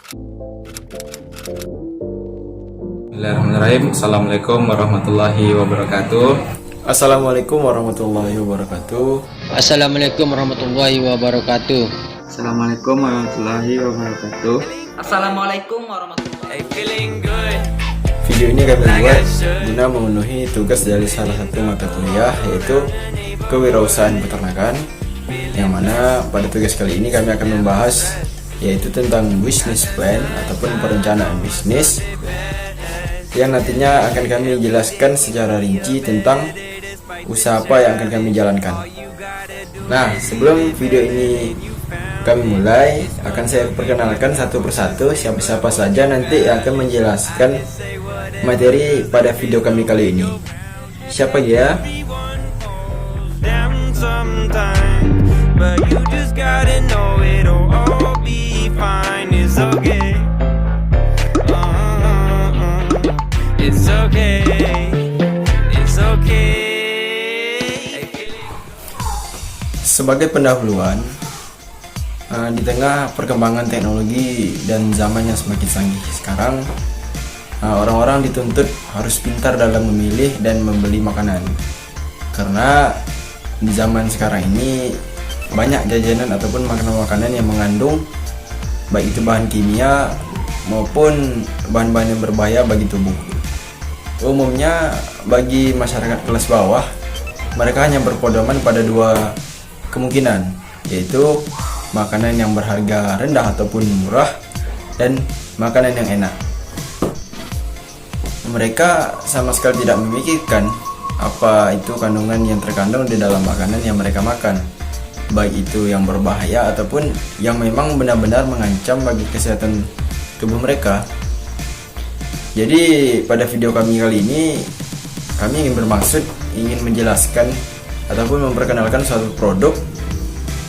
Bismillahirrahmanirrahim. Assalamualaikum warahmatullahi wabarakatuh. Assalamualaikum warahmatullahi wabarakatuh. Assalamualaikum warahmatullahi wabarakatuh. Assalamualaikum warahmatullahi wabarakatuh. Assalamualaikum warahmatullahi wabarakatuh. Video ini kami buat guna memenuhi tugas dari salah satu mata kuliah, yaitu kewirausahaan peternakan, yang mana pada tugas kali ini kami akan membahas yaitu tentang business plan ataupun perencanaan bisnis, yang nantinya akan kami jelaskan secara rinci tentang usaha apa yang akan kami jalankan. Nah, sebelum video ini kami mulai, akan saya perkenalkan satu persatu siapa-siapa saja nanti yang akan menjelaskan materi pada video kami kali ini. Siapa dia? Sebagai pendahuluan, di tengah perkembangan teknologi dan zaman yang semakin canggih sekarang, orang-orang dituntut harus pintar dalam memilih dan membeli makanan. Karena di zaman sekarang ini banyak jajanan ataupun makanan-makanan yang mengandung baik itu bahan kimia maupun bahan-bahan yang berbahaya bagi tubuh. Umumnya bagi masyarakat kelas bawah, mereka hanya berpedoman pada dua kemungkinan, yaitu makanan yang berharga rendah ataupun murah dan makanan yang enak. Mereka sama sekali tidak memikirkan apa itu kandungan yang terkandung di dalam makanan yang mereka makan, baik itu yang berbahaya ataupun yang memang benar-benar mengancam bagi kesehatan tubuh mereka. Jadi pada video kami kali ini, kami ingin menjelaskan ataupun memperkenalkan suatu produk,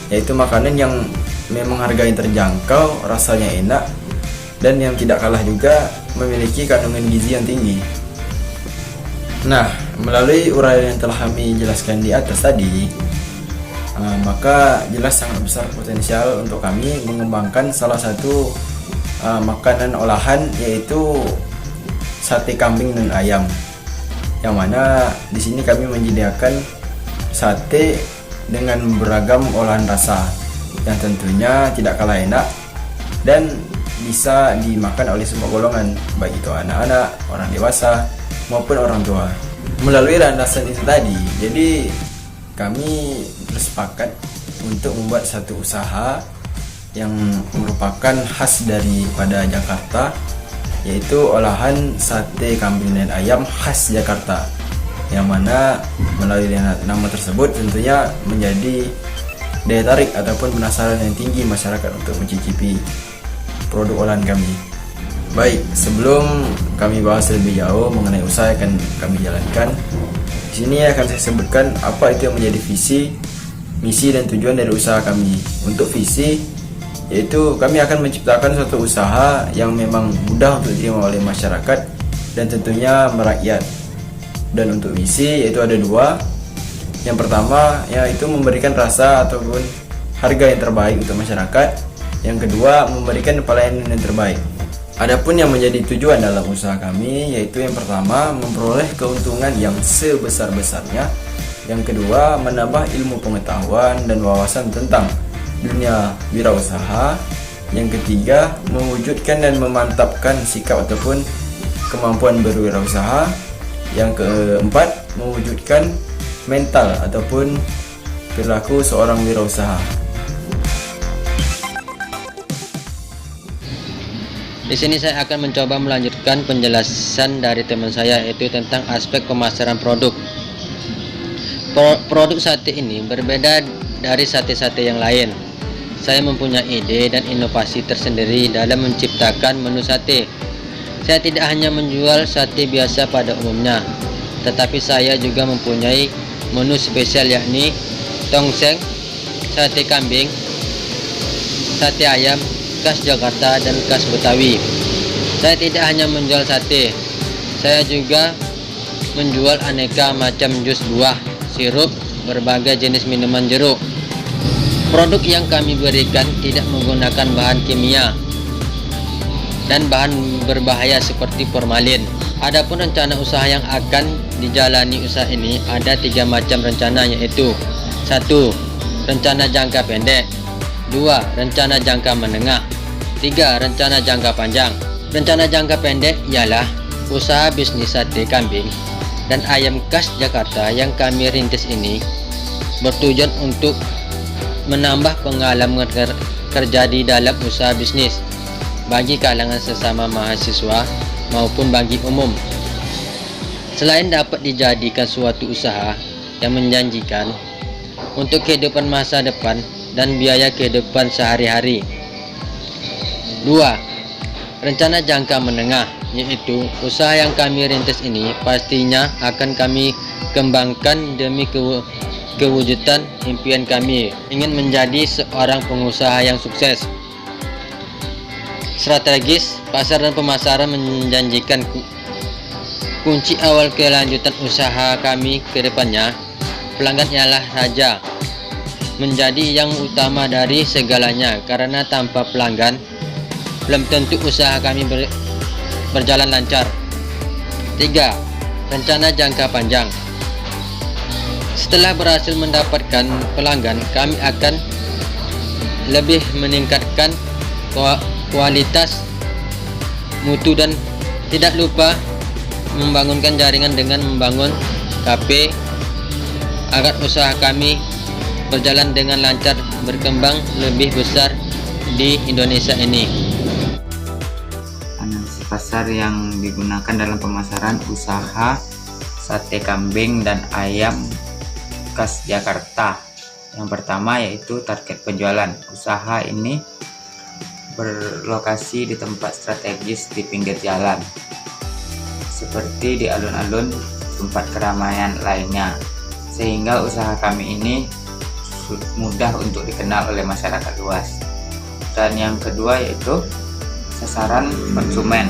yaitu makanan yang memang harganya terjangkau, rasanya enak, dan yang tidak kalah juga memiliki kandungan gizi yang tinggi. Nah, melalui uraian yang telah kami jelaskan di atas tadi, maka jelas sangat besar potensial untuk kami mengembangkan salah satu makanan olahan, yaitu sate kambing dan ayam. Yang mana di sini kami menyediakan sate dengan beragam olahan rasa yang tentunya tidak kalah enak dan bisa dimakan oleh semua golongan, baik itu anak-anak, orang dewasa maupun orang tua. Melalui landasan itu tadi, jadi kami bersepakat untuk membuat satu usaha yang merupakan khas daripada Jakarta, yaitu olahan sate kambing dan ayam khas Jakarta, yang mana melalui nama tersebut tentunya menjadi daya tarik ataupun penasaran yang tinggi masyarakat untuk mencicipi produk olahan kami. Baik, sebelum kami bahas lebih jauh mengenai usaha yang akan kami jalankan, di sini akan saya sebutkan apa itu yang menjadi visi, misi dan tujuan dari usaha kami. Untuk visi, yaitu kami akan menciptakan suatu usaha yang memang mudah untuk diterima oleh masyarakat dan tentunya merakyat. Dan untuk misi yaitu ada dua. Yang pertama yaitu memberikan rasa ataupun harga yang terbaik untuk masyarakat. Yang kedua memberikan pelayanan yang terbaik. Adapun yang menjadi tujuan dalam usaha kami yaitu yang pertama memperoleh keuntungan yang sebesar-besarnya. Yang kedua menambah ilmu pengetahuan dan wawasan tentang dunia wirausaha. Yang ketiga mewujudkan dan memantapkan sikap ataupun kemampuan berwirausaha. Yang keempat, mewujudkan mental ataupun perilaku seorang wirausaha. Di sini saya akan mencoba melanjutkan penjelasan dari teman saya, yaitu tentang aspek pemasaran produk. Produk sate ini berbeda dari sate-sate yang lain. Saya mempunyai ide dan inovasi tersendiri dalam menciptakan menu sate. Saya tidak hanya menjual sate biasa pada umumnya, tetapi saya juga mempunyai menu spesial, yakni tongseng, sate kambing, sate ayam khas Jakarta dan khas Betawi. Saya tidak hanya menjual sate, saya juga menjual aneka macam jus buah, sirup, berbagai jenis minuman jeruk. Produk yang kami berikan tidak menggunakan bahan kimia. dan bahan berbahaya seperti formalin. Adapun rencana usaha yang akan dijalani usaha ini ada 3 macam rencana, yaitu 1. Rencana jangka pendek, 2. Rencana jangka menengah, 3. Rencana jangka panjang. Rencana jangka pendek ialah usaha bisnis sate kambing dan ayam khas Jakarta yang kami rintis ini bertujuan untuk menambah pengalaman kerja di dalam usaha bisnis bagi kalangan sesama mahasiswa maupun bagi umum. Selain dapat dijadikan suatu usaha yang menjanjikan untuk kehidupan masa depan dan biaya kehidupan sehari-hari. 2. Rencana jangka menengah, yaitu usaha yang kami rintis ini pastinya akan kami kembangkan demi kewujudan impian kami ingin menjadi seorang pengusaha yang sukses. Strategis pasar dan pemasaran menjanjikan kunci awal kelanjutan usaha kami ke depannya. Pelanggan ialah raja, menjadi yang utama dari segalanya, karena tanpa pelanggan belum tentu usaha kami berjalan lancar. 3. Rencana jangka panjang. Setelah berhasil mendapatkan pelanggan, kami akan lebih meningkatkan kualitas, mutu, dan tidak lupa membangunkan jaringan dengan membangun KP agar usaha kami berjalan dengan lancar, berkembang lebih besar di Indonesia ini. Analisis pasar yang digunakan dalam pemasaran usaha sate kambing dan ayam khas Jakarta. Yang pertama yaitu target penjualan. Usaha ini berlokasi di tempat strategis di pinggir jalan, seperti di alun-alun tempat keramaian lainnya, sehingga usaha kami ini mudah untuk dikenal oleh masyarakat luas. Dan yang kedua yaitu sasaran konsumen.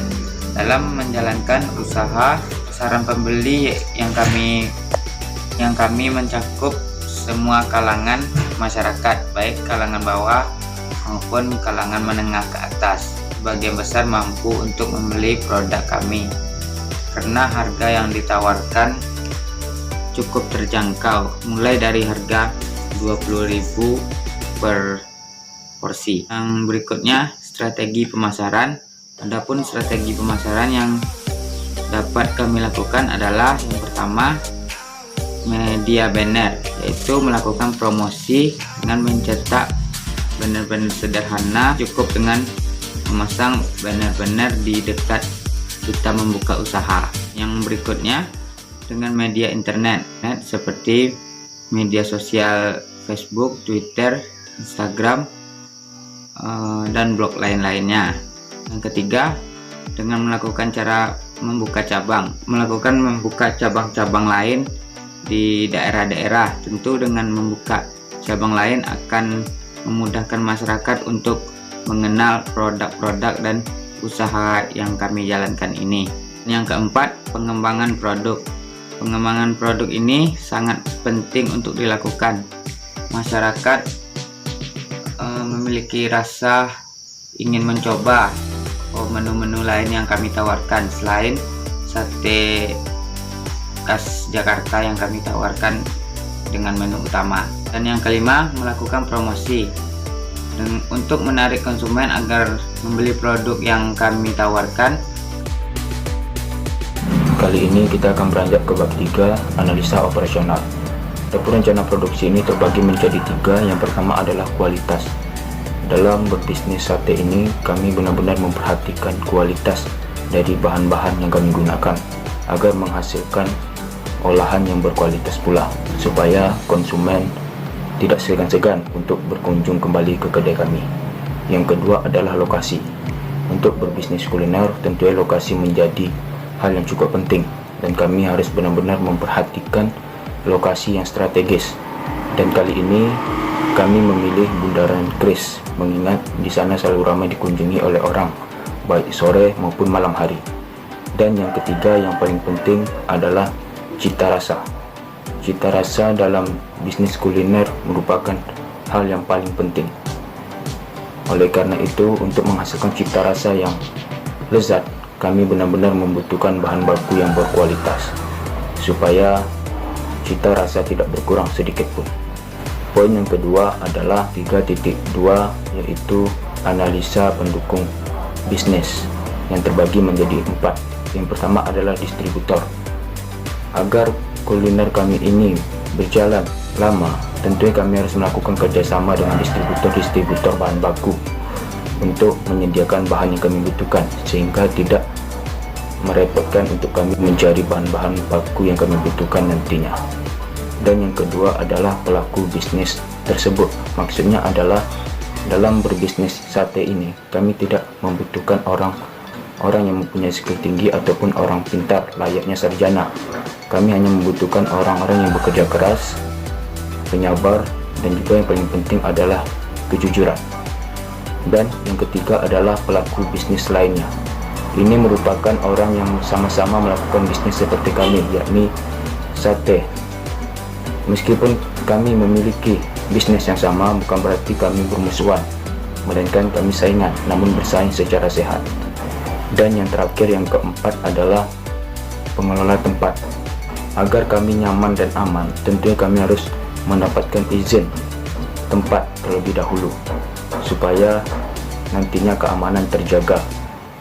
Dalam menjalankan usaha, sasaran pembeli yang kami mencakup semua kalangan masyarakat, baik kalangan bawah maupun kalangan menengah ke atas. Sebagian besar mampu untuk membeli produk kami karena harga yang ditawarkan cukup terjangkau, mulai dari harga 20.000 per porsi. Yang berikutnya strategi pemasaran. Adapun strategi pemasaran yang dapat kami lakukan adalah yang pertama, media banner, yaitu melakukan promosi dengan mencetak banner-banner sederhana, cukup dengan memasang banner-banner di dekat kita membuka usaha. Yang berikutnya dengan media internet seperti media sosial Facebook, Twitter, Instagram, dan blog lain-lainnya. Yang ketiga dengan melakukan membuka cabang-cabang lain di daerah-daerah. Tentu dengan membuka cabang lain akan memudahkan masyarakat untuk mengenal produk-produk dan usaha yang kami jalankan ini. Yang keempat, pengembangan produk. Pengembangan produk ini sangat penting untuk dilakukan. Masyarakat memiliki rasa ingin mencoba menu-menu lain yang kami tawarkan selain sate khas Jakarta yang kami tawarkan dengan menu utama. Dan yang kelima, melakukan promosi untuk menarik konsumen agar membeli produk yang kami tawarkan. Kali ini kita akan beranjak ke bab 3, analisa operasional. Adapun rencana produksi ini terbagi menjadi 3. Yang pertama adalah kualitas. Dalam berbisnis sate ini, kami benar-benar memperhatikan kualitas dari bahan-bahan yang kami gunakan agar menghasilkan olahan yang berkualitas pula, supaya konsumen tidak segan-segan untuk berkunjung kembali ke kedai kami. Yang kedua adalah lokasi. Untuk berbisnis kuliner, tentunya lokasi menjadi hal yang cukup penting, dan kami harus benar-benar memperhatikan lokasi yang strategis. Dan kali ini kami memilih Bundaran Kris, mengingat di sana selalu ramai dikunjungi oleh orang, baik sore maupun malam hari. Dan yang ketiga yang paling penting adalah cita rasa. Cita rasa dalam bisnis kuliner merupakan hal yang paling penting. Oleh karena itu, untuk menghasilkan cita rasa yang lezat, kami benar-benar membutuhkan bahan baku yang berkualitas supaya cita rasa tidak berkurang sedikit pun. Poin yang kedua adalah 3.2, yaitu analisa pendukung bisnis yang terbagi menjadi 4. Yang pertama adalah distributor. Agar kuliner kami ini berjalan lama, tentunya kami harus melakukan kerjasama dengan distributor bahan baku untuk menyediakan bahan yang kami butuhkan, sehingga tidak merepotkan untuk kami mencari bahan-bahan baku yang kami butuhkan nantinya. Dan yang kedua adalah pelaku bisnis tersebut. Maksudnya adalah dalam berbisnis sate ini kami tidak membutuhkan orang yang mempunyai skill tinggi ataupun orang pintar layaknya sarjana. Kami hanya membutuhkan orang-orang yang bekerja keras, penyabar, dan juga yang paling penting adalah kejujuran. Dan yang ketiga adalah pelaku bisnis lainnya. Ini merupakan orang yang sama-sama melakukan bisnis seperti kami, yakni sate. Meskipun kami memiliki bisnis yang sama, bukan berarti kami bermusuhan, melainkan kami saingan, namun bersaing secara sehat. Dan yang terakhir, yang keempat adalah pengelola tempat. Agar kami nyaman dan aman, tentunya kami harus mendapatkan izin tempat terlebih dahulu, supaya nantinya keamanan terjaga,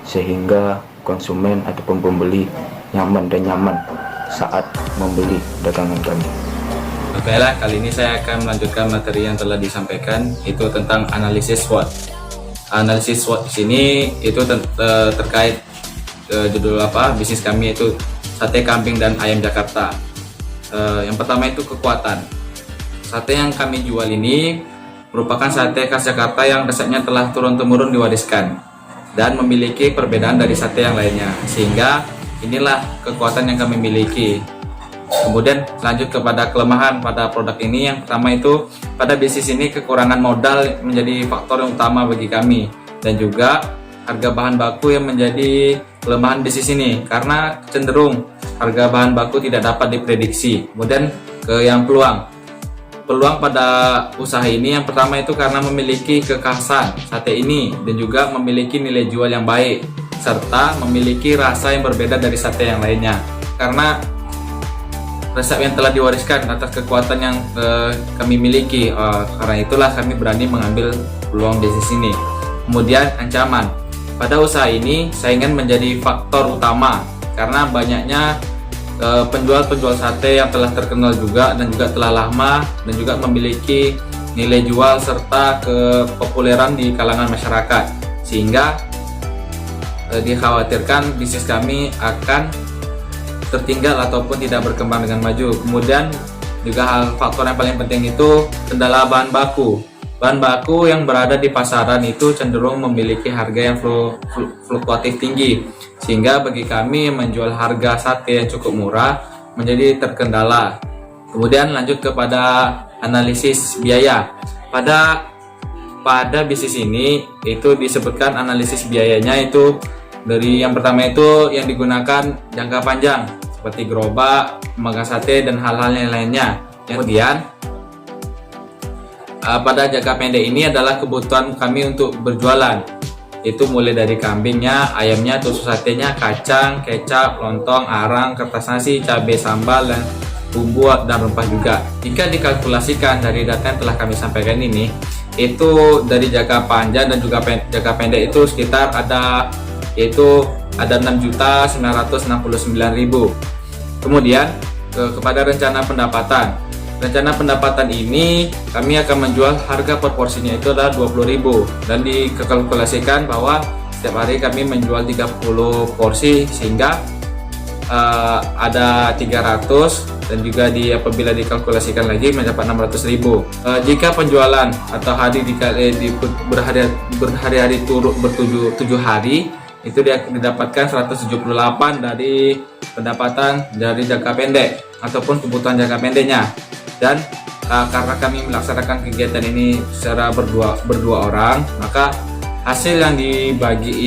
sehingga konsumen ataupun pembeli nyaman saat membeli dagangan kami. Baiklah, kali ini saya akan melanjutkan materi yang telah disampaikan, itu tentang analisis SWOT. Analisis SWOT di sini itu terkait judul bisnis kami, itu sate kambing dan ayam Jakarta. Yang pertama itu kekuatan. Sate yang kami jual ini merupakan sate khas Jakarta yang resepnya telah turun-temurun diwariskan dan memiliki perbedaan dari sate yang lainnya, sehingga inilah kekuatan yang kami miliki. Kemudian lanjut kepada kelemahan pada produk ini. Yang pertama itu, pada bisnis ini kekurangan modal menjadi faktor yang utama bagi kami, dan juga harga bahan baku yang menjadi kelemahan bisnis ini, karena cenderung harga bahan baku tidak dapat diprediksi. Kemudian ke yang peluang pada usaha ini, yang pertama itu karena memiliki kekhasan sate ini dan juga memiliki nilai jual yang baik, serta memiliki rasa yang berbeda dari sate yang lainnya, karena resep yang telah diwariskan atas kekuatan yang kami miliki. Karena itulah kami berani mengambil peluang bisnis ini. Kemudian ancaman. Pada usaha ini saingan menjadi faktor utama, karena banyaknya penjual sate yang telah terkenal juga dan juga telah lama dan juga memiliki nilai jual serta kepopuleran di kalangan masyarakat, sehingga dikhawatirkan bisnis kami akan tertinggal ataupun tidak berkembang dengan maju. Kemudian juga faktor yang paling penting itu kendala bahan baku. Bahan baku yang berada di pasaran itu cenderung memiliki harga yang fluktuatif tinggi, sehingga bagi kami menjual harga sate yang cukup murah menjadi terkendala. Kemudian lanjut kepada analisis biaya. Pada bisnis ini itu disebutkan analisis biayanya itu dari yang pertama itu yang digunakan jangka panjang seperti gerobak, pemegang sate, dan hal-hal yang lainnya. Kemudian pada jangka pendek ini adalah kebutuhan kami untuk berjualan, itu mulai dari kambingnya, ayamnya, tusuk satenya, kacang, kecap, lontong, arang, kertas nasi, cabai, sambal, dan bumbu dan rempah juga. Jika dikalkulasikan dari data yang telah kami sampaikan ini, itu dari jangka panjang dan juga jangka pendek itu sekitar ada 6.969.000. Kemudian kepada rencana pendapatan. Rencana pendapatan ini kami akan menjual harga per porsinya itu adalah 20.000, dan dikalkulasikan bahwa setiap hari kami menjual 30 porsi, sehingga ada 300, dan juga apabila dikalkulasikan lagi mendapat 600.000. Jika penjualan atau hari berhari-hari bertujuh hari, itu dia didapatkan 178 dari pendapatan dari jangka pendek ataupun kebutuhan jangka pendeknya. Dan karena kami melaksanakan kegiatan ini secara berdua orang, maka hasil yang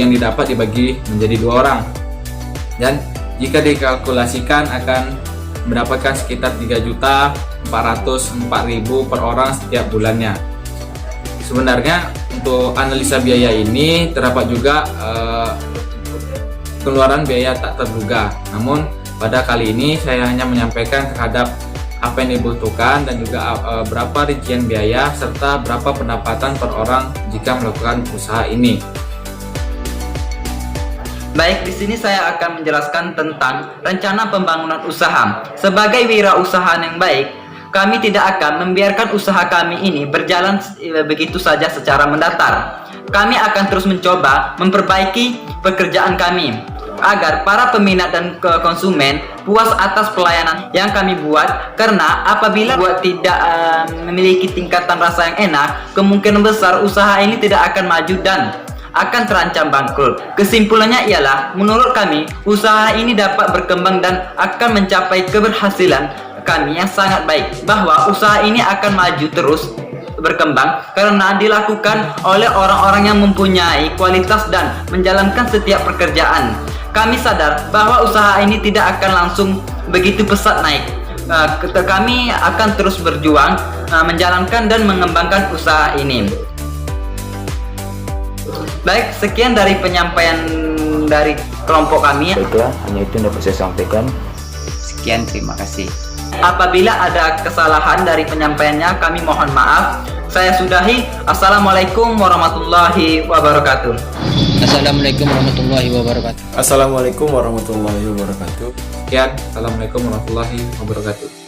didapat dibagi menjadi 2 orang, dan jika dikalkulasikan akan mendapatkan sekitar 3.404.000 per orang setiap bulannya. Sebenarnya untuk analisa biaya ini terdapat juga pengeluaran biaya tak terduga. Namun pada kali ini saya hanya menyampaikan terhadap apa yang dibutuhkan dan juga berapa rincian biaya serta berapa pendapatan per orang jika melakukan usaha ini. Baik, di sini saya akan menjelaskan tentang rencana pembangunan usaha. Sebagai wirausahaan yang baik, kami tidak akan membiarkan usaha kami ini berjalan begitu saja secara mendatar. Kami akan terus mencoba memperbaiki pekerjaan kami agar para peminat dan konsumen puas atas pelayanan yang kami buat, karena apabila tidak memiliki tingkatan rasa yang enak, kemungkinan besar usaha ini tidak akan maju dan akan terancam bangkrut. Kesimpulannya ialah, menurut kami, usaha ini dapat berkembang dan akan mencapai keberhasilan kami yang sangat baik, bahwa usaha ini akan maju terus berkembang karena dilakukan oleh orang-orang yang mempunyai kualitas dan menjalankan setiap pekerjaan. Kami sadar bahwa usaha ini tidak akan langsung begitu pesat naik. Kami akan terus berjuang menjalankan dan mengembangkan usaha ini. Baik, sekian dari penyampaian dari kelompok kami. Baiklah, hanya itu yang dapat saya sampaikan. Sekian, terima kasih. Apabila ada kesalahan dari penyampaiannya, kami mohon maaf. Saya sudahi. Assalamualaikum warahmatullahi wabarakatuh. Assalamualaikum warahmatullahi wabarakatuh. Assalamualaikum warahmatullahi wabarakatuh. Sekian, assalamualaikum warahmatullahi wabarakatuh.